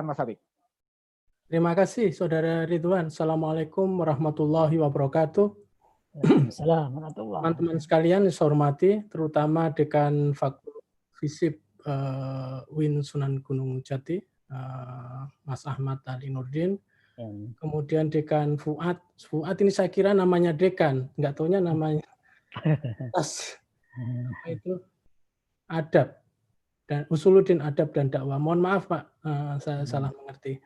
Mas Habib. Terima kasih Saudara Ridwan. Assalamualaikum warahmatullahi wabarakatuh. Teman-teman sekalian yang saya hormati, terutama Dekan Fakultas Fisip UIN Sunan Gunung Jati, Mas Ahmad Ali Nurdin. Kemudian Dekan Fuad. Fuad ini saya kira namanya Dekan, nggak taunya namanya itu Adab dan Usuluddin Adab dan Dakwah. Mohon maaf Pak, saya salah mengerti.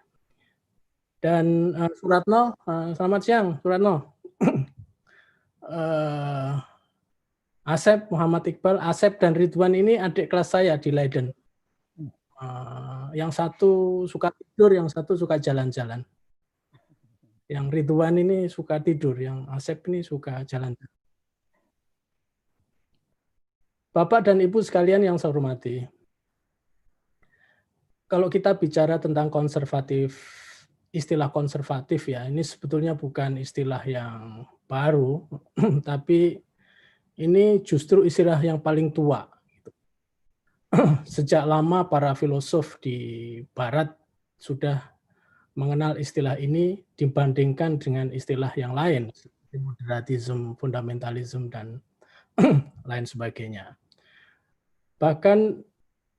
Dan Suratno, selamat siang Suratno. Asep, Muhammad Iqbal, Asep dan Ridwan ini adik kelas saya di Leiden. Yang satu suka tidur, yang satu suka jalan-jalan. Yang Ridwan ini suka tidur, yang Asep ini suka jalan-jalan. Bapak dan Ibu sekalian yang saya hormati, kalau kita bicara tentang konservatif, istilah konservatif ya, ini sebetulnya bukan istilah yang baru, tapi ini justru istilah yang paling tua. Sejak lama para filosof di Barat sudah mengenal istilah ini dibandingkan dengan istilah yang lain, seperti moderatism, fundamentalism, dan lain sebagainya. Bahkan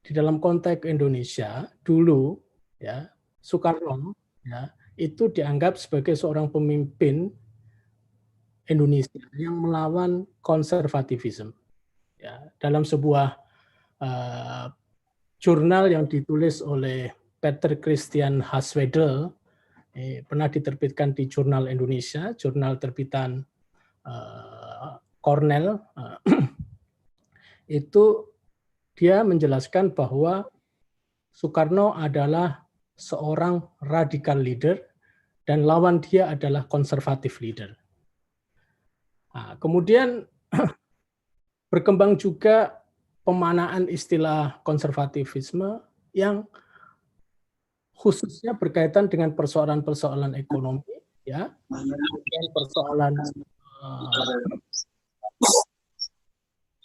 di dalam konteks Indonesia, dulu ya Soekarno ya, itu dianggap sebagai seorang pemimpin Indonesia yang melawan konservatifisme. Ya, dalam sebuah jurnal yang ditulis oleh Peter Christian Haswedel, pernah diterbitkan di Jurnal Indonesia, jurnal terbitan Cornell, itu dia menjelaskan bahwa Soekarno adalah seorang radikal leader dan lawan dia adalah konservatif leader. Nah, kemudian berkembang juga pemanaan istilah konservatifisme yang khususnya berkaitan dengan persoalan-persoalan ekonomi, ya, dan persoalan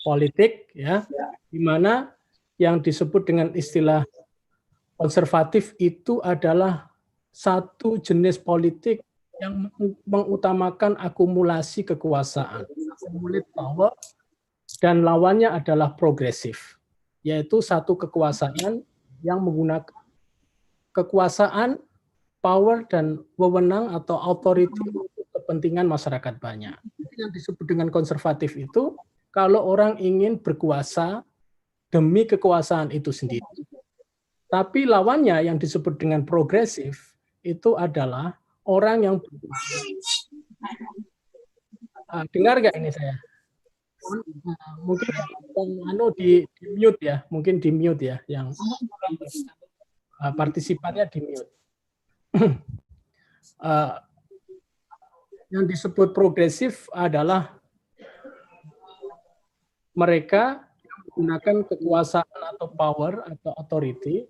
politik, ya, di mana yang disebut dengan istilah konservatif itu adalah satu jenis politik yang mengutamakan akumulasi kekuasaan, accumulate power, dan lawannya adalah progresif, yaitu satu kekuasaan yang menggunakan kekuasaan, power, dan wewenang atau authority untuk kepentingan masyarakat banyak. Yang disebut dengan konservatif itu, kalau orang ingin berkuasa demi kekuasaan itu sendiri. Tapi lawannya yang disebut dengan progresif itu adalah orang yang dengar nggak ini saya? Mungkin di mute ya, mungkin di mute ya, yang partisipannya di mute. Yang disebut progresif adalah mereka yang menggunakan kekuasaan atau power atau authority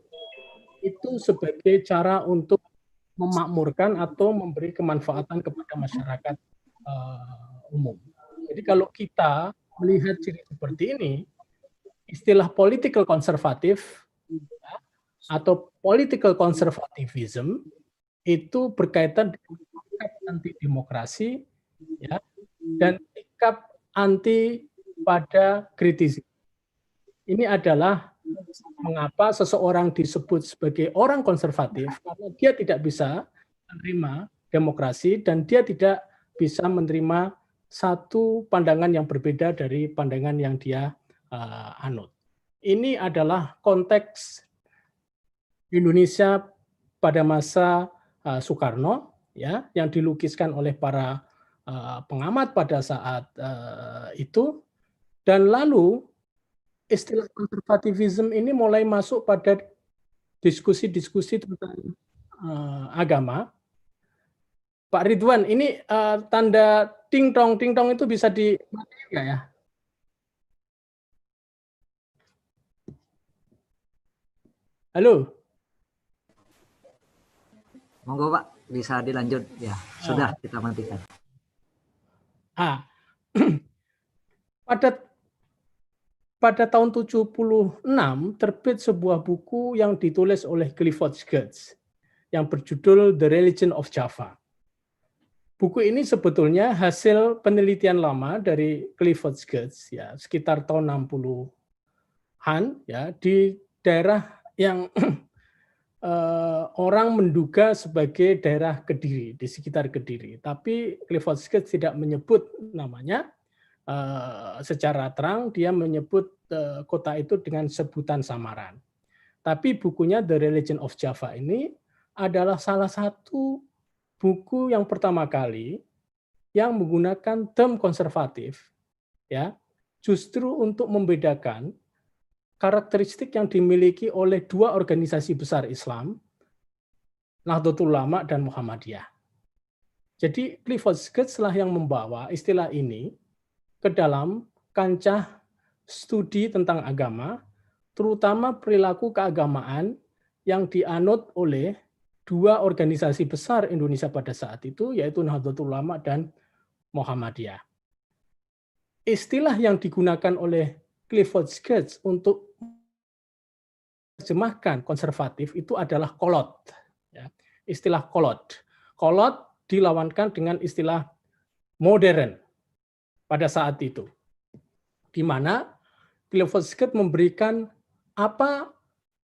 itu sebagai cara untuk memakmurkan atau memberi kemanfaatan kepada masyarakat umum. Jadi kalau kita melihat ciri seperti ini, istilah political konservatif atau political conservatism itu berkaitan dengan sikap anti demokrasi, ya, dan sikap anti pada kritis. Ini adalah mengapa seseorang disebut sebagai orang konservatif, karena dia tidak bisa menerima demokrasi dan dia tidak bisa menerima satu pandangan yang berbeda dari pandangan yang dia anut. Ini adalah konteks Indonesia pada masa Soekarno, ya, yang dilukiskan oleh para pengamat pada saat itu, dan lalu istilah konservatifisme ini mulai masuk pada diskusi-diskusi tentang agama. Pak Ridwan, ini tanda ting tong itu bisa dimatiin nggak ya? Halo? Monggo Pak, bisa dilanjut ya. Sudah kita matikan. Pada tahun 76 terbit sebuah buku yang ditulis oleh Clifford Geertz. yang berjudul The Religion of Java. Buku ini sebetulnya hasil penelitian lama dari Clifford Geertz ya, sekitar tahun 60-an ya, di daerah yang orang menduga sebagai daerah Kediri, di sekitar Kediri. Tapi Clifford Geertz tidak menyebut namanya secara terang, dia menyebut kota itu dengan sebutan samaran. Tapi bukunya The Religion of Java ini adalah salah satu buku yang pertama kali yang menggunakan term konservatif, ya, justru untuk membedakan karakteristik yang dimiliki oleh dua organisasi besar Islam, Nahdlatul Ulama dan Muhammadiyah. Jadi Clifford Geertz lah yang membawa istilah ini ke dalam kancah studi tentang agama, terutama perilaku keagamaan yang dianut oleh dua organisasi besar Indonesia pada saat itu, yaitu Nahdlatul Ulama dan Muhammadiyah. Istilah yang digunakan oleh Clifford Geertz untuk menerjemahkan konservatif itu adalah kolot. Ya, istilah kolot. Kolot dilawankan dengan istilah modern pada saat itu, di mana Clifford Geertz memberikan apa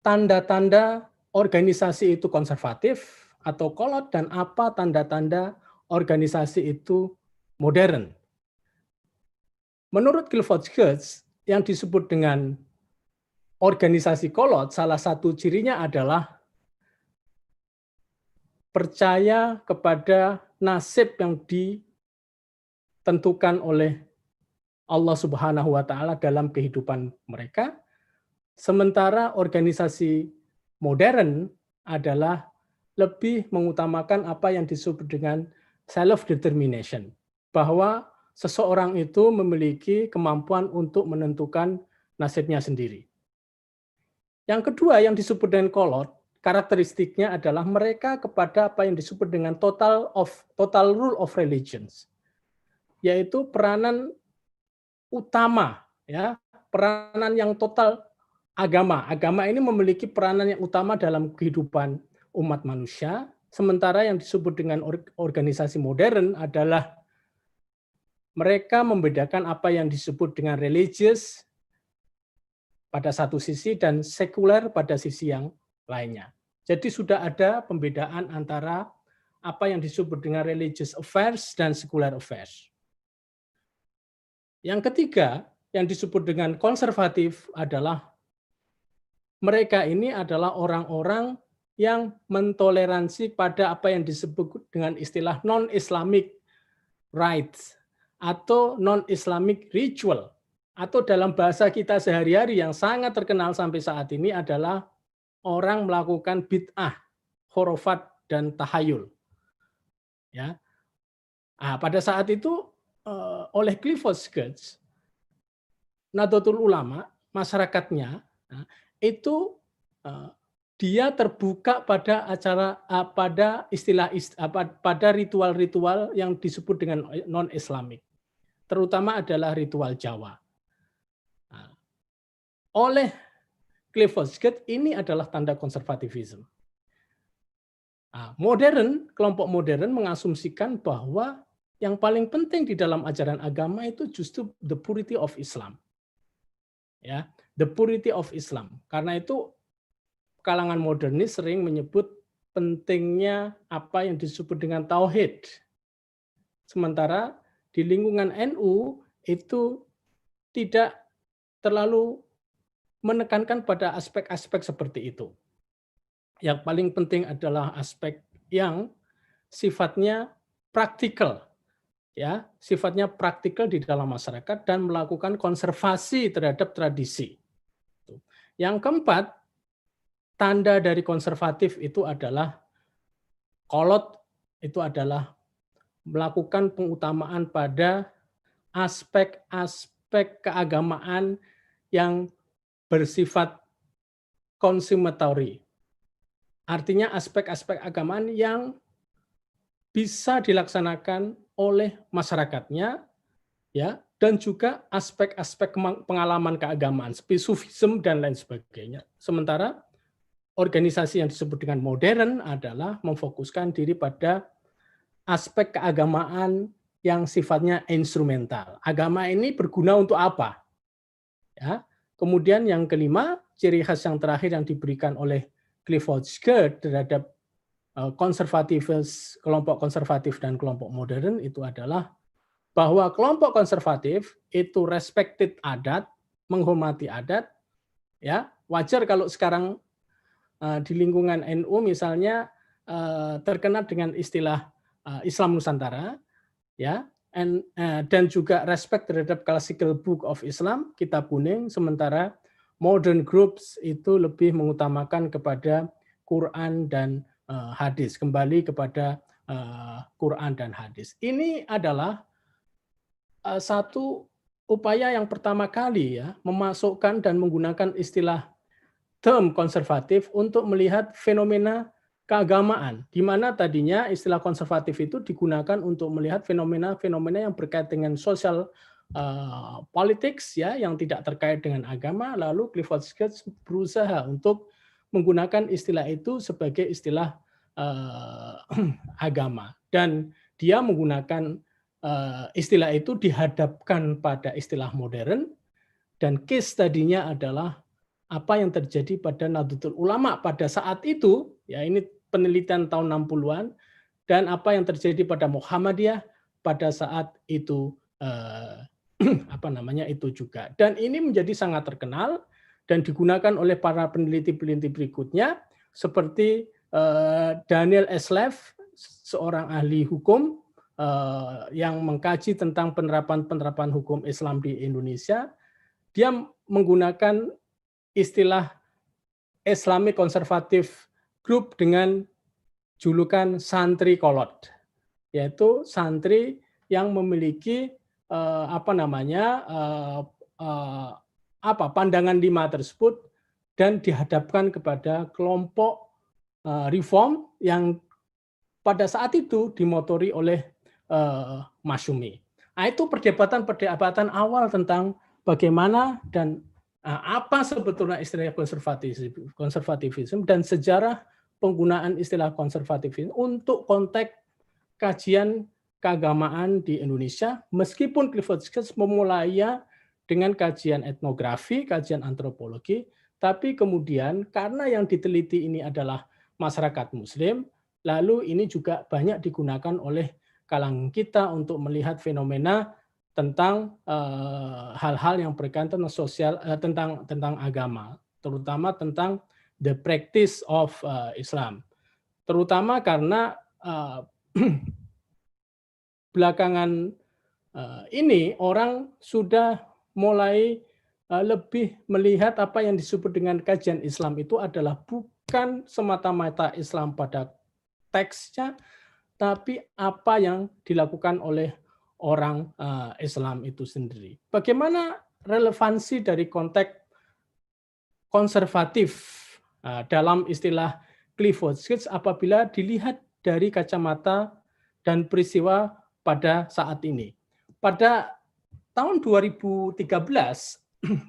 tanda-tanda organisasi itu konservatif atau kolot dan apa tanda-tanda organisasi itu modern. Menurut Clifford Geertz, yang disebut dengan organisasi kolot, salah satu cirinya adalah percaya kepada nasib yang ditentukan oleh Allah Subhanahu wa Ta'ala dalam kehidupan mereka. Sementara organisasi modern adalah lebih mengutamakan apa yang disebut dengan self-determination, bahwa seseorang itu memiliki kemampuan untuk menentukan nasibnya sendiri. Yang kedua yang disebut dengan kolot, karakteristiknya adalah mereka kepada apa yang disebut dengan total rule of religions, yaitu peranan utama, ya, peranan yang total agama. Agama ini memiliki peranan yang utama dalam kehidupan umat manusia, sementara yang disebut dengan organisasi modern adalah mereka membedakan apa yang disebut dengan religious pada satu sisi dan sekuler pada sisi yang lainnya. Jadi sudah ada pembedaan antara apa yang disebut dengan religious affairs dan secular affairs. Yang ketiga, yang disebut dengan konservatif adalah mereka ini adalah orang-orang yang mentoleransi pada apa yang disebut dengan istilah non-Islamic rites atau non-Islamic ritual, atau dalam bahasa kita sehari-hari yang sangat terkenal sampai saat ini adalah orang melakukan bid'ah, khurafat, dan tahayul. Ya. Nah, pada saat itu oleh Clifford Geertz, Nahdlatul Ulama, masyarakatnya, itu dia terbuka pada pada ritual-ritual yang disebut dengan non-Islamik, terutama adalah ritual Jawa. Oleh Clifford Geertz ini adalah tanda konservatifisme. Kelompok modern mengasumsikan bahwa yang paling penting di dalam ajaran agama itu justru the purity of Islam. Ya, the purity of Islam. Karena itu kalangan modernis sering menyebut pentingnya apa yang disebut dengan tauhid. Sementara di lingkungan NU itu tidak terlalu menekankan pada aspek-aspek seperti itu. Yang paling penting adalah aspek yang sifatnya praktikal, ya, sifatnya praktikal di dalam masyarakat dan melakukan konservasi terhadap tradisi. Yang keempat, tanda dari konservatif itu adalah kolot, itu adalah melakukan pengutamaan pada aspek-aspek keagamaan yang bersifat consummatory. Artinya aspek-aspek keagamaan yang bisa dilaksanakan oleh masyarakatnya, ya, dan juga aspek-aspek pengalaman keagamaan, seperti sufisme dan lain sebagainya. Sementara organisasi yang disebut dengan modern adalah memfokuskan diri pada aspek keagamaan yang sifatnya instrumental. Agama ini berguna untuk apa? Ya. Kemudian yang kelima, ciri khas yang terakhir yang diberikan oleh Clifford Geertz terhadap kelompok konservatif dan kelompok modern itu adalah bahwa kelompok konservatif itu respected adat, menghormati adat, ya. Wajar kalau sekarang di lingkungan NU misalnya terkenal dengan istilah Islam Nusantara, ya, dan juga respect terhadap classical book of Islam, kitab kuning, sementara modern groups itu lebih mengutamakan kepada Quran dan hadis, kembali kepada Quran dan hadis. Ini adalah satu upaya yang pertama kali ya memasukkan dan menggunakan istilah term konservatif untuk melihat fenomena keagamaan, di mana tadinya istilah konservatif itu digunakan untuk melihat fenomena-fenomena yang berkait dengan social politics ya, yang tidak terkait dengan agama. Lalu Clifford Geertz berusaha untuk menggunakan istilah itu sebagai istilah agama, dan dia menggunakan istilah itu dihadapkan pada istilah modern, dan case tadinya adalah apa yang terjadi pada Nahdlatul Ulama pada saat itu, ya ini penelitian tahun 60-an, dan apa yang terjadi pada Muhammadiyah pada saat itu itu juga. Dan ini menjadi sangat terkenal dan digunakan oleh para peneliti-peneliti berikutnya seperti Daniel Eslev, seorang ahli hukum yang mengkaji tentang penerapan hukum Islam di Indonesia. Dia menggunakan istilah Islamic Conservative Group dengan julukan santri kolot, yaitu santri yang memiliki pandangan 5 tersebut dan dihadapkan kepada kelompok reform yang pada saat itu dimotori oleh Masyumi. Nah, itu perdebatan awal tentang bagaimana dan apa sebetulnya istilah konservatisme dan sejarah penggunaan istilah konservatisme untuk konteks kajian keagamaan di Indonesia, meskipun Clifford Geertz memulainya dengan kajian etnografi, kajian antropologi, tapi kemudian karena yang diteliti ini adalah masyarakat Muslim, lalu ini juga banyak digunakan oleh kalangan kita untuk melihat fenomena tentang hal-hal yang berkaitan tentang sosial, tentang agama, terutama tentang the practice of Islam. Terutama karena belakangan ini orang sudah mulai lebih melihat apa yang disebut dengan kajian Islam itu adalah bukan semata-mata Islam pada teksnya, tapi apa yang dilakukan oleh orang Islam itu sendiri. Bagaimana relevansi dari konteks konservatif dalam istilah Clifford Geertz apabila dilihat dari kacamata dan peristiwa pada saat ini? Pada tahun 2013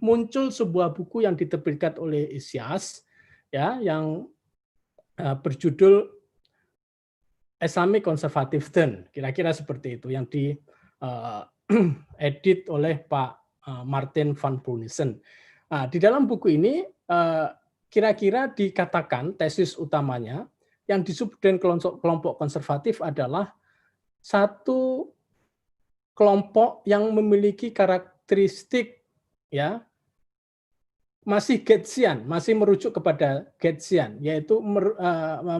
muncul sebuah buku yang diterbitkan oleh Isyas, ya, yang berjudul Islamic Conservative Turn, kira-kira seperti itu, yang diedit oleh Pak Martin van Boonissen. Nah, di dalam buku ini kira-kira dikatakan tesis utamanya yang disebut dengan kelompok konservatif adalah satu kelompok yang memiliki karakteristik ya masih Geertzian, masih merujuk kepada Geertzian, yaitu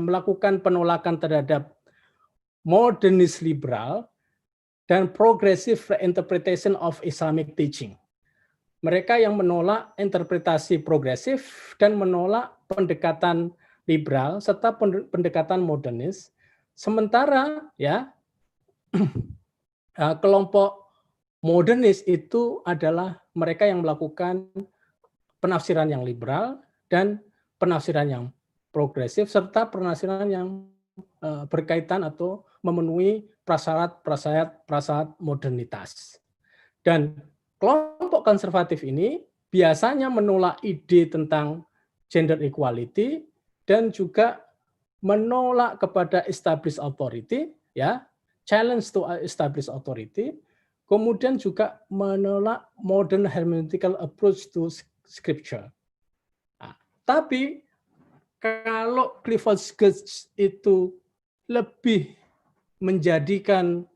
melakukan penolakan terhadap modernist liberal dan progressive reinterpretation of Islamic teaching. Mereka yang menolak interpretasi progresif dan menolak pendekatan liberal serta pendekatan modernis. Sementara ya kelompok modernis itu adalah mereka yang melakukan penafsiran yang liberal dan penafsiran yang progresif serta penafsiran yang berkaitan atau memenuhi prasyarat modernitas. Dan kelompok konservatif ini biasanya menolak ide tentang gender equality dan juga menolak kepada established authority, ya, challenge to established authority, kemudian juga menolak modern hermeneutical approach to scripture. Nah, tapi kalau Clifford Geertz itu lebih menjadikan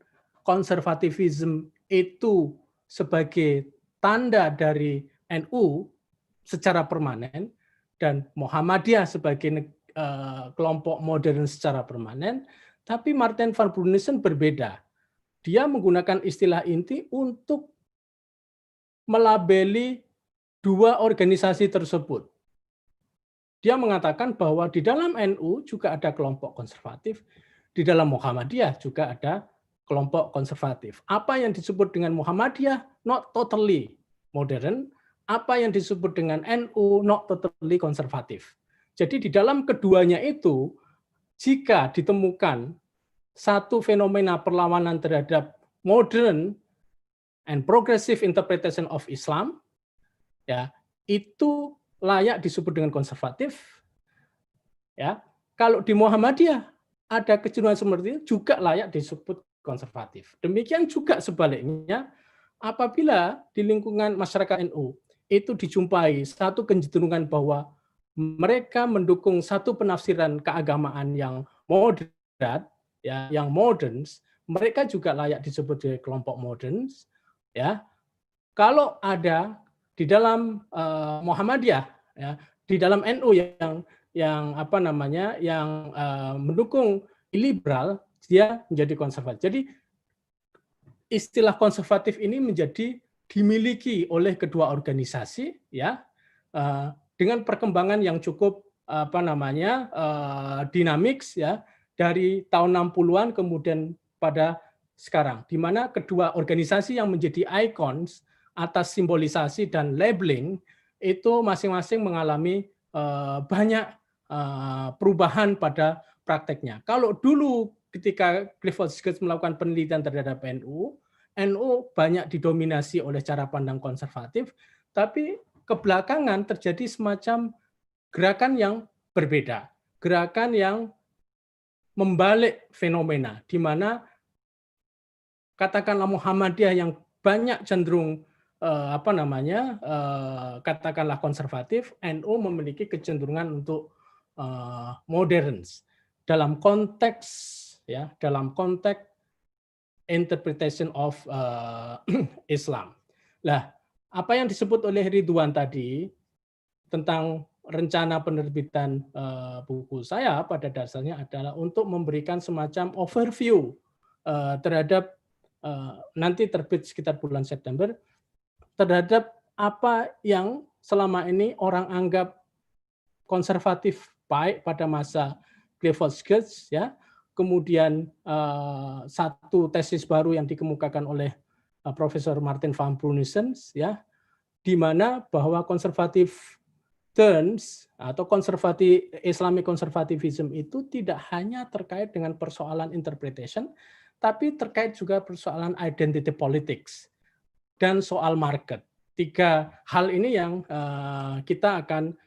konservatifisme itu sebagai tanda dari NU secara permanen dan Muhammadiyah sebagai kelompok modern secara permanen, tapi Martin van Brunissen berbeda. Dia menggunakan istilah inti untuk melabeli dua organisasi tersebut. Dia mengatakan bahwa di dalam NU juga ada kelompok konservatif, di dalam Muhammadiyah juga ada kelompok konservatif. Apa yang disebut dengan Muhammadiyah not totally modern, apa yang disebut dengan NU not totally konservatif. Jadi di dalam keduanya itu, jika ditemukan satu fenomena perlawanan terhadap modern and progressive interpretation of Islam, ya, itu layak disebut dengan konservatif. Ya, kalau di Muhammadiyah ada kecenderungan seperti itu juga layak disebut konservatif. Demikian juga sebaliknya, apabila di lingkungan masyarakat NU itu dijumpai satu kecenderungan bahwa mereka mendukung satu penafsiran keagamaan yang moderat, ya, yang moderns, mereka juga layak disebut sebagai kelompok moderns. Ya, kalau ada di dalam Muhammadiyah, ya, di dalam NU yang apa namanya, yang mendukung liberal, dia menjadi konservatif. Jadi istilah konservatif ini menjadi dimiliki oleh kedua organisasi, ya, dengan perkembangan yang cukup apa namanya dinamiks, ya, dari tahun 60-an kemudian pada sekarang, di mana kedua organisasi yang menjadi icons atas simbolisasi dan labeling itu masing-masing mengalami banyak perubahan pada prakteknya. Kalau dulu ketika Clifford Geertz melakukan penelitian terhadap NU banyak didominasi oleh cara pandang konservatif, tapi kebelakangan terjadi semacam gerakan yang berbeda, gerakan yang membalik fenomena, di mana katakanlah Muhammadiyah yang banyak cenderung apa namanya katakanlah konservatif, NU memiliki kecenderungan untuk moderns dalam konteks, ya, dalam konteks interpretation of Islam. Lah, apa yang disebut oleh Ridwan tadi tentang rencana penerbitan buku saya pada dasarnya adalah untuk memberikan semacam overview terhadap nanti terbit sekitar bulan September, terhadap apa yang selama ini orang anggap konservatif baik pada masa Clifford Geertz, ya, kemudian satu tesis baru yang dikemukakan oleh Profesor Martin van Brunissen, ya, di mana bahwa konservatif terms atau Islamic conservatism itu tidak hanya terkait dengan persoalan interpretation, tapi terkait juga persoalan identity politics dan soal market. Tiga hal ini yang kita akan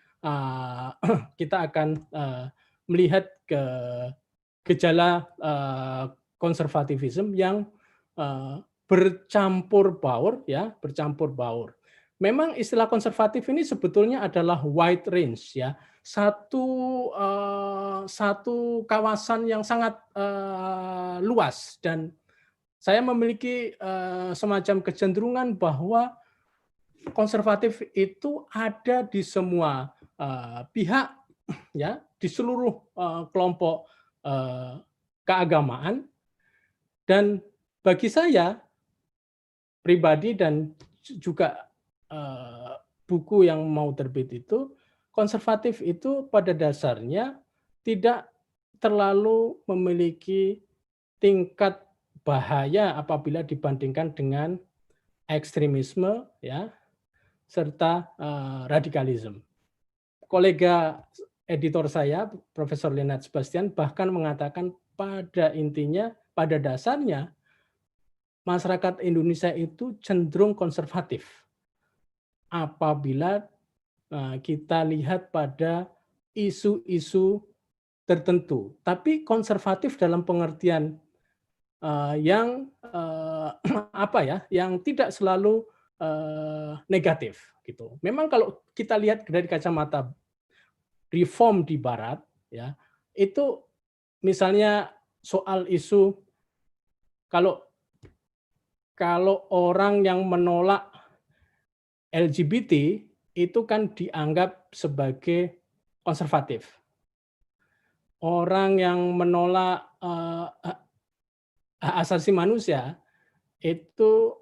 melihat ke gejala konservatifisme yang bercampur baur, ya, bercampur baur. Memang istilah konservatif ini sebetulnya adalah wide range, ya, satu kawasan yang sangat luas, dan saya memiliki semacam kecenderungan bahwa konservatif itu ada di semua pihak, ya, di seluruh kelompok keagamaan, dan bagi saya pribadi dan juga buku yang mau terbit itu, konservatif itu pada dasarnya tidak terlalu memiliki tingkat bahaya apabila dibandingkan dengan ekstremisme, ya, serta radikalisme. Kolega editor saya, Profesor Leonard Sebastian, bahkan mengatakan pada intinya, pada dasarnya, masyarakat Indonesia itu cenderung konservatif apabila kita lihat pada isu-isu tertentu, tapi konservatif dalam pengertian yang apa ya, yang tidak selalu negatif gitu. Memang kalau kita lihat dari kacamata reform di Barat, ya itu misalnya soal isu kalau kalau orang yang menolak LGBT itu kan dianggap sebagai konservatif. Orang yang menolak hak asasi manusia itu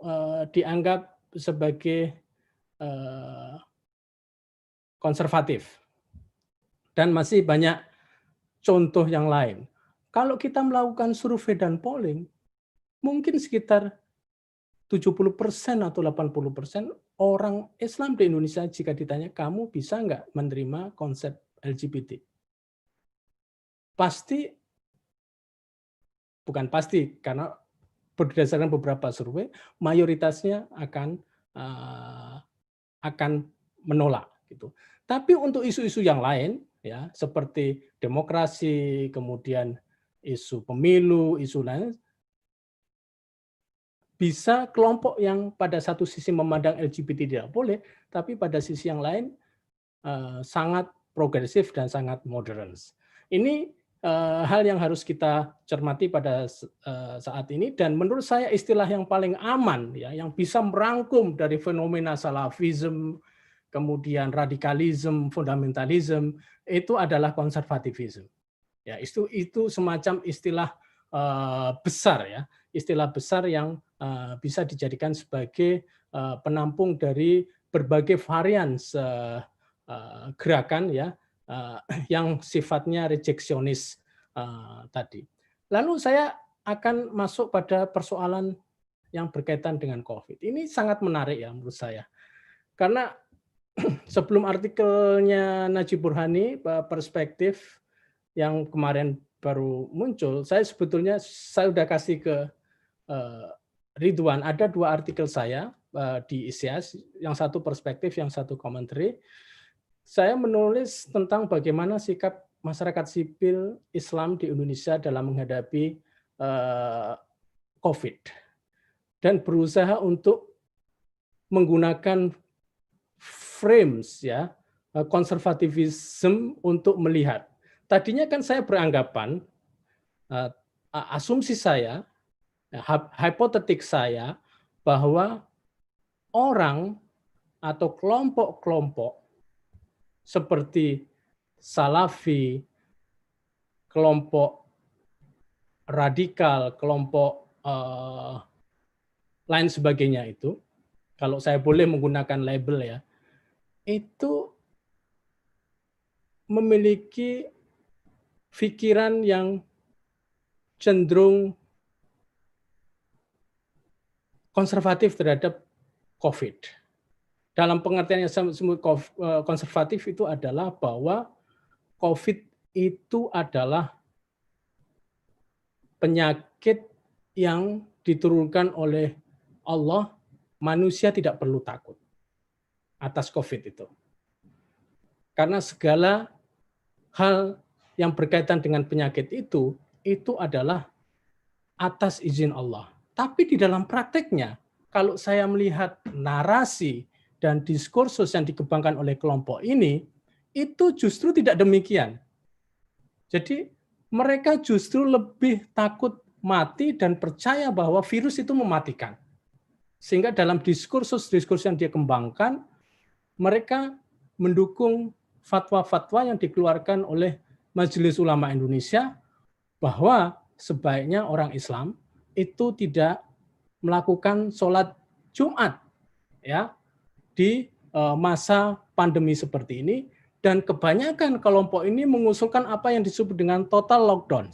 dianggap sebagai konservatif. Dan masih banyak contoh yang lain. Kalau kita melakukan survei dan polling, mungkin sekitar 70% atau 80% orang Islam di Indonesia jika ditanya, kamu bisa nggak menerima konsep LGBT? Pasti, bukan pasti, karena berdasarkan beberapa survei, mayoritasnya akan menolak gitu. Tapi untuk isu-isu yang lain, ya seperti demokrasi, kemudian isu pemilu, isu lain, bisa kelompok yang pada satu sisi memandang LGBT tidak boleh, tapi pada sisi yang lain sangat progresif dan sangat modern. Ini hal yang harus kita cermati pada saat ini, dan menurut saya istilah yang paling aman, ya, yang bisa merangkum dari fenomena salafisme, kemudian radikalisme, fundamentalisme, itu adalah konservatifisme. Ya, itu semacam istilah besar, ya, istilah besar yang bisa dijadikan sebagai penampung dari berbagai varian gerakan, ya, yang sifatnya rejeksionis tadi. Lalu saya akan masuk pada persoalan yang berkaitan dengan COVID. Ini sangat menarik ya menurut saya. Karena sebelum artikelnya Najib Burhani, perspektif yang kemarin baru muncul, saya sebetulnya sudah kasih ke Ridwan, ada 2 artikel saya di ISIAS, yang satu perspektif, yang satu commentary. Saya menulis tentang bagaimana sikap masyarakat sipil Islam di Indonesia dalam menghadapi COVID, dan berusaha untuk menggunakan frames, ya, konservatifisme untuk melihat. Tadinya kan saya beranggapan, asumsi saya, hipotetik saya, bahwa orang atau kelompok-kelompok seperti Salafi, kelompok radikal, kelompok lain sebagainya itu, kalau saya boleh menggunakan label, ya, itu memiliki pikiran yang cenderung konservatif terhadap COVID. Dalam pengertian yang konservatif itu adalah bahwa COVID itu adalah penyakit yang diturunkan oleh Allah, manusia tidak perlu takut atas COVID itu. Karena segala hal yang berkaitan dengan penyakit itu adalah atas izin Allah. Tapi di dalam prakteknya, kalau saya melihat narasi dan diskursus yang dikembangkan oleh kelompok ini, itu justru tidak demikian. Jadi mereka justru lebih takut mati dan percaya bahwa virus itu mematikan. Sehingga dalam diskursus yang dia kembangkan, mereka mendukung fatwa-fatwa yang dikeluarkan oleh Majelis Ulama Indonesia bahwa sebaiknya orang Islam itu tidak melakukan sholat Jumat, ya, di masa pandemi seperti ini, dan kebanyakan kelompok ini mengusulkan apa yang disebut dengan total lockdown,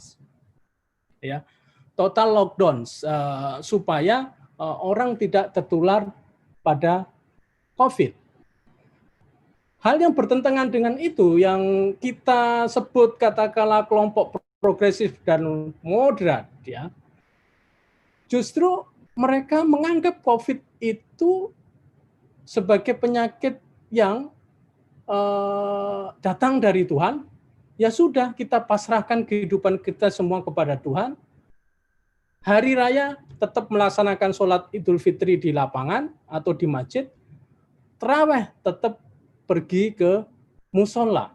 ya, total lockdown supaya orang tidak tertular pada COVID. Hal yang bertentangan dengan itu yang kita sebut katakanlah kelompok progresif dan moderat, ya, justru mereka menganggap COVID itu sebagai penyakit yang datang dari Tuhan ya sudah, kita pasrahkan kehidupan kita semua kepada Tuhan. Hari raya tetap melaksanakan sholat Idul Fitri di lapangan atau di masjid. Tarawih tetap pergi ke musola.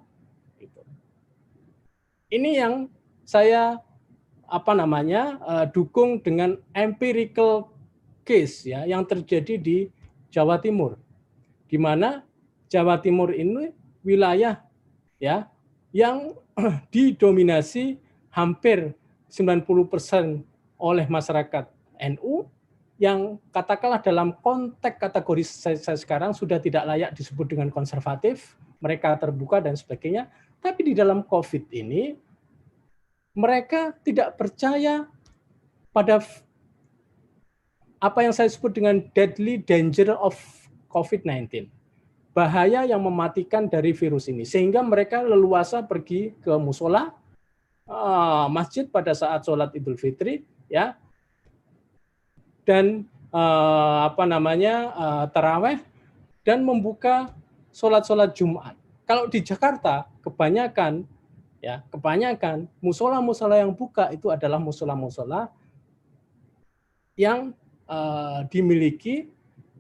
Ini yang saya dukung dengan empirical case ya yang terjadi di Jawa Timur, di mana Jawa Timur ini wilayah ya yang didominasi hampir 90% oleh masyarakat NU yang katakanlah dalam konteks kategori saya sekarang sudah tidak layak disebut dengan konservatif, mereka terbuka dan sebagainya, tapi di dalam COVID ini mereka tidak percaya pada apa yang saya sebut dengan deadly danger of COVID-19. Bahaya yang mematikan dari virus ini. Sehingga mereka leluasa pergi ke musola, masjid pada saat sholat Idul Fitri, ya, dan taraweh, dan membuka sholat-sholat Jumat. Kalau di Jakarta, kebanyakan musola-musola yang buka itu adalah musola-musola yang dimiliki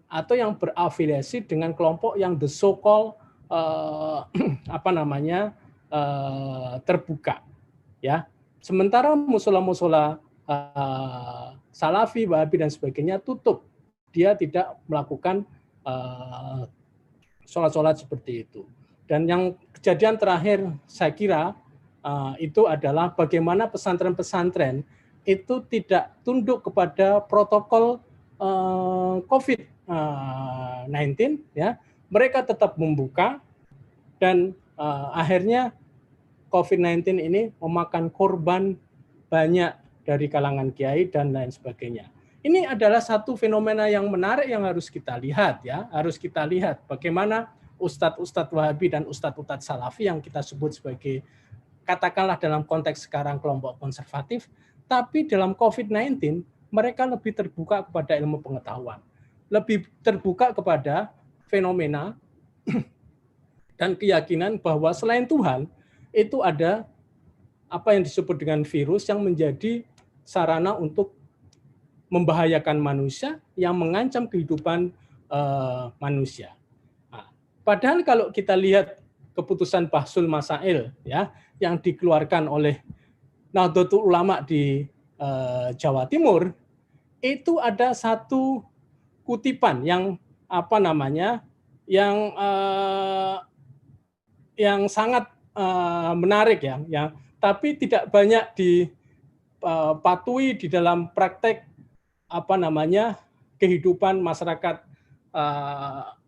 atau yang berafiliasi dengan kelompok yang the so-called terbuka, ya. Sementara musola-musola Salafi, Wahabi dan sebagainya tutup, dia tidak melakukan sholat-sholat seperti itu. Dan yang kejadian terakhir saya kira itu adalah bagaimana pesantren-pesantren itu tidak tunduk kepada protokol COVID-19, ya, mereka tetap membuka dan akhirnya COVID-19 ini memakan korban banyak dari kalangan kiai dan lain sebagainya. Ini adalah satu fenomena yang menarik yang harus kita lihat, ya, harus kita lihat bagaimana ustadz-ustadz Wahabi dan ustadz-ustadz Salafi yang kita sebut sebagai katakanlah dalam konteks sekarang kelompok konservatif, tapi dalam COVID-19 mereka lebih terbuka kepada ilmu pengetahuan, lebih terbuka kepada fenomena dan keyakinan bahwa selain Tuhan itu ada apa yang disebut dengan virus yang menjadi sarana untuk membahayakan manusia, yang mengancam kehidupan manusia. Nah, padahal kalau kita lihat keputusan Bahsul Masail, ya, yang dikeluarkan oleh Nahdlatul Ulama di Jawa Timur, itu ada satu kutipan yang yang sangat menarik, ya, tapi tidak banyak dipatuhi di dalam praktek kehidupan masyarakat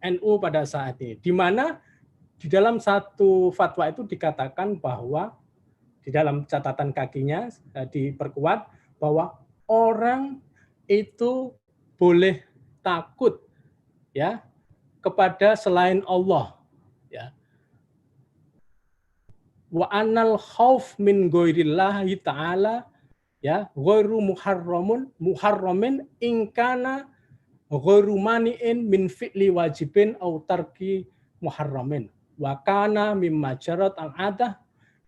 NU pada saat ini, di mana di dalam satu fatwa itu dikatakan bahwa di dalam catatan kakinya diperkuat bahwa orang itu boleh takut, ya, kepada selain Allah, ya. Wa anal khauf min ghairillahi ta'ala, ya, ghairu muharramin ingkana ghairu mani'in min fi'li wajibin au tarki muharramin wa kana mimma jarat al-adah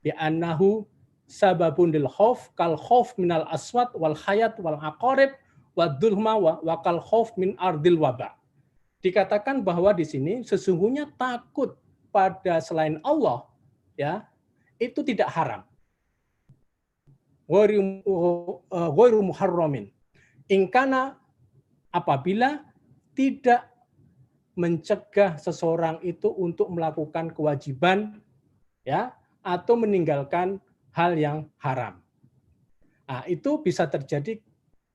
bi annahu sababun lil khauf kal khauf minal aswat wal hayat wal aqarib wad dulma wa kal khauf min ardil waba. Dikatakan bahwa di sini sesungguhnya takut pada selain Allah, ya, itu tidak haram. Ghairu muharramin. Ingkana, apabila tidak mencegah seseorang itu untuk melakukan kewajiban, ya, atau meninggalkan hal yang haram. Nah, itu bisa terjadi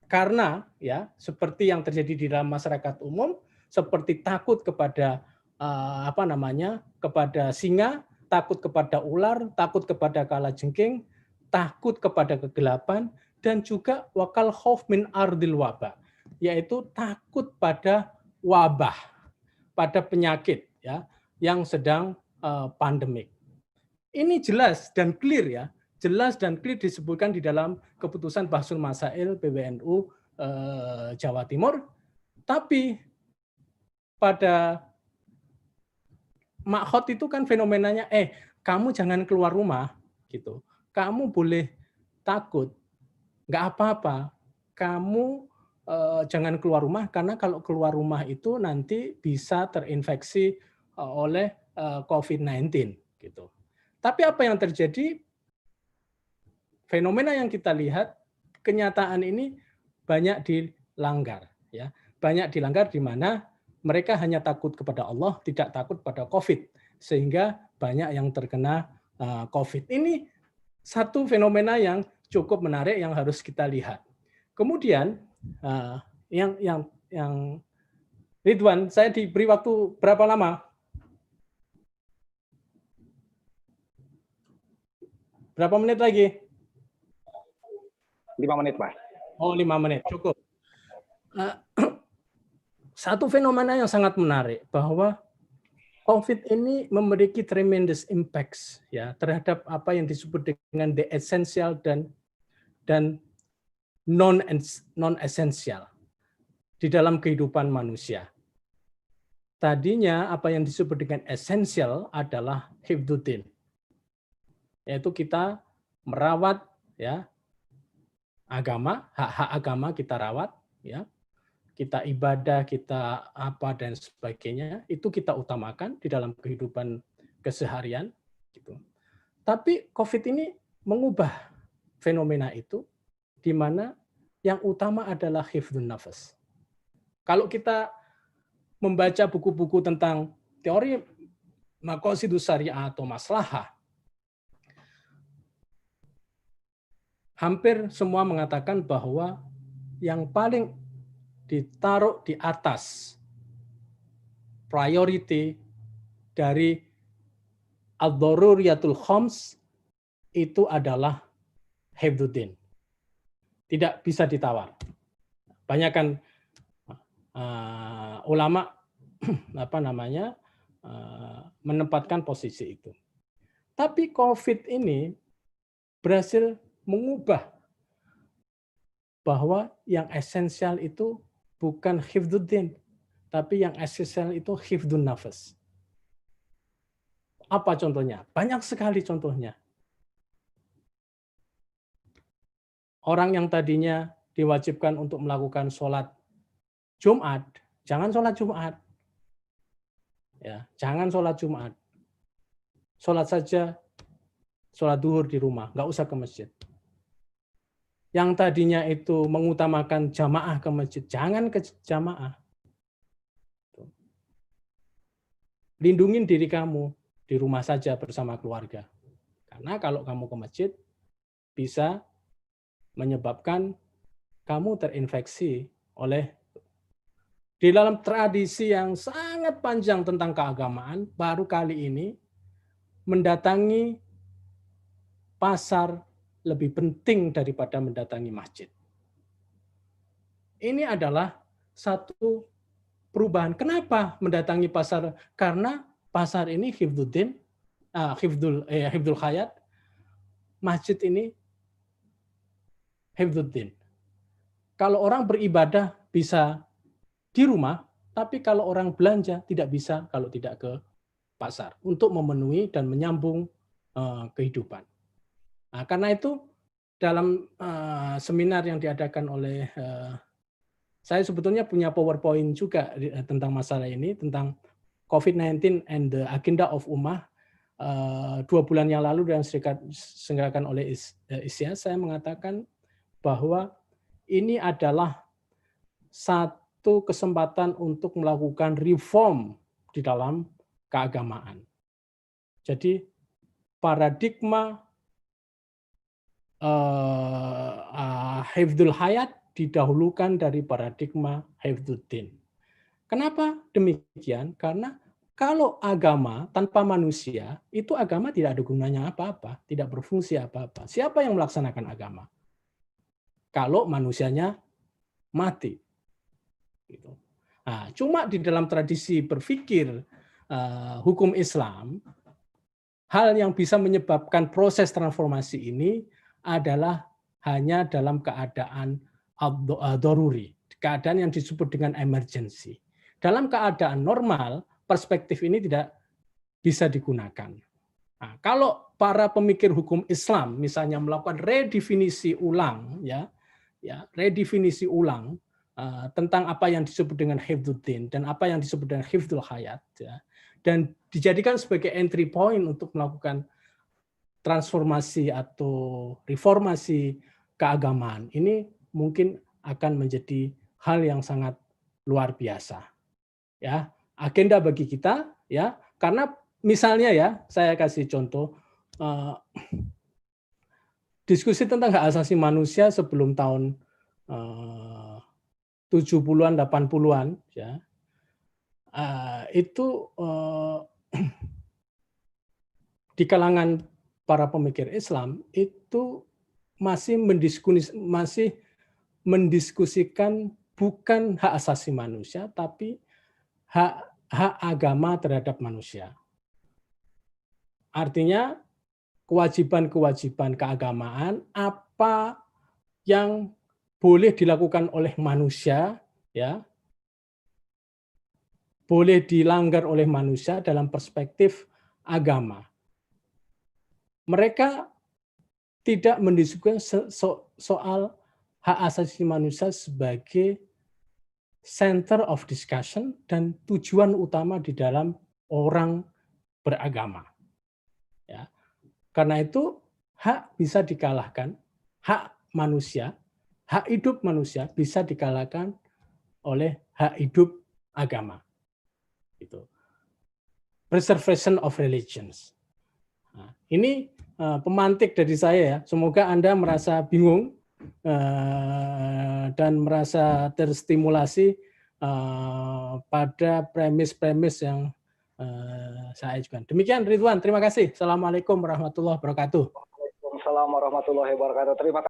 karena, ya, seperti yang terjadi di dalam masyarakat umum, seperti takut kepada kepada singa, takut kepada ular, takut kepada kalajengking, takut kepada kegelapan, dan juga wakal khauf min ardil wabah, yaitu takut pada wabah, pada penyakit, ya, yang sedang pandemik. Ini jelas dan clear, ya, jelas dan clear disebutkan di dalam keputusan Bahsul Masail PBNU Jawa Timur. Tapi pada makhot itu kan fenomenanya, kamu jangan keluar rumah, gitu. Kamu boleh takut, nggak apa-apa. Kamu jangan keluar rumah, karena kalau keluar rumah itu nanti bisa terinfeksi oleh COVID-19 gitu. Tapi apa yang terjadi? Fenomena yang kita lihat, kenyataan ini banyak dilanggar, ya. Banyak dilanggar di mana mereka hanya takut kepada Allah, tidak takut pada COVID, sehingga banyak yang terkena COVID. Ini satu fenomena yang cukup menarik yang harus kita lihat. Kemudian yang Ridwan, saya diberi waktu berapa lama? Berapa menit lagi? 5 menit, Pak. Oh, 5 menit, cukup. Satu fenomena yang sangat menarik bahwa COVID ini memiliki tremendous impacts ya terhadap apa yang disebut dengan the essential dan non essential di dalam kehidupan manusia. Tadinya apa yang disebut dengan essential adalah hifdzuddin, yaitu kita merawat ya agama, hak-hak agama kita rawat, ya, kita ibadah, kita apa dan sebagainya, itu kita utamakan di dalam kehidupan keseharian. Gitu. Tapi COVID ini mengubah fenomena itu, di mana yang utama adalah hifdzun nafas. Kalau kita membaca buku-buku tentang teori maqasidus syariah atau maslahah, hampir semua mengatakan bahwa yang paling ditaruh di atas priority dari ad-daruriyatul khams itu adalah hifdzuddin. Tidak bisa ditawar. Banyak kan ulama menempatkan posisi itu. Tapi COVID ini berhasil mengubah bahwa yang esensial itu bukan hifdzuddin, tapi yang esensial itu hifdzun nafas. Apa contohnya? Banyak sekali contohnya. Orang yang tadinya diwajibkan untuk melakukan sholat Jumat, jangan sholat Jumat. Ya, jangan sholat Jumat. Sholat saja, sholat duhur di rumah, nggak usah ke masjid. Yang tadinya itu mengutamakan jamaah ke masjid, jangan ke jamaah. Lindungin diri kamu di rumah saja bersama keluarga. Karena kalau kamu ke masjid, bisa menyebabkan kamu terinfeksi oleh. Di dalam tradisi yang sangat panjang tentang keagamaan, baru kali ini mendatangi pasar lebih penting daripada mendatangi masjid. Ini adalah satu perubahan. Kenapa mendatangi pasar? Karena pasar ini hifdzuddin, hifdzul hayat, masjid ini hifdzuddin. Kalau orang beribadah bisa di rumah, tapi kalau orang belanja tidak bisa kalau tidak ke pasar untuk memenuhi dan menyambung kehidupan. Nah, karena itu dalam seminar yang diadakan oleh saya sebetulnya punya PowerPoint juga tentang masalah ini, tentang COVID-19 and the Agenda of Ummah. 2 bulan yang lalu yang diselenggarakan oleh ISIA, saya mengatakan bahwa ini adalah satu kesempatan untuk melakukan reform di dalam keagamaan. Jadi paradigma hifdzul hayat didahulukan dari paradigma hifdzuddin. Kenapa demikian? Karena kalau agama tanpa manusia, itu agama tidak ada gunanya apa-apa, tidak berfungsi apa-apa. Siapa yang melaksanakan agama? Kalau manusianya mati. Nah, cuma di dalam tradisi berpikir hukum Islam, hal yang bisa menyebabkan proses transformasi ini adalah hanya dalam keadaan daruri, keadaan yang disebut dengan emergency. Dalam keadaan normal, perspektif ini tidak bisa digunakan. Nah, kalau para pemikir hukum Islam misalnya melakukan redefinisi ulang, redefinisi ulang tentang apa yang disebut dengan hifdzuddin dan apa yang disebut dengan hifdzul hayat, dan dijadikan sebagai entry point untuk melakukan transformasi atau reformasi keagamaan, ini mungkin akan menjadi hal yang sangat luar biasa, ya, agenda bagi kita, ya, karena misalnya ya, saya kasih contoh, diskusi tentang hak asasi manusia sebelum tahun 70-an, 80-an, ya, itu di kalangan para pemikir Islam itu masih mendiskusikan bukan hak asasi manusia, tapi hak agama terhadap manusia. Artinya kewajiban-kewajiban keagamaan apa yang boleh dilakukan oleh manusia, ya, boleh dilanggar oleh manusia dalam perspektif agama. Mereka tidak mendiskusikan soal hak asasi manusia sebagai center of discussion dan tujuan utama di dalam orang beragama. Ya. Karena itu hak bisa dikalahkan, hak manusia, hak hidup manusia bisa dikalahkan oleh hak hidup agama. Itu. Preservation of religions. Nah, ini pemantik dari saya ya. Semoga Anda merasa bingung dan merasa terstimulasi pada premis-premis yang saya ajukan. Demikian Ridwan, terima kasih. Assalamualaikum warahmatullahi wabarakatuh. Waalaikumsalam warahmatullahi wabarakatuh. Terima kasih.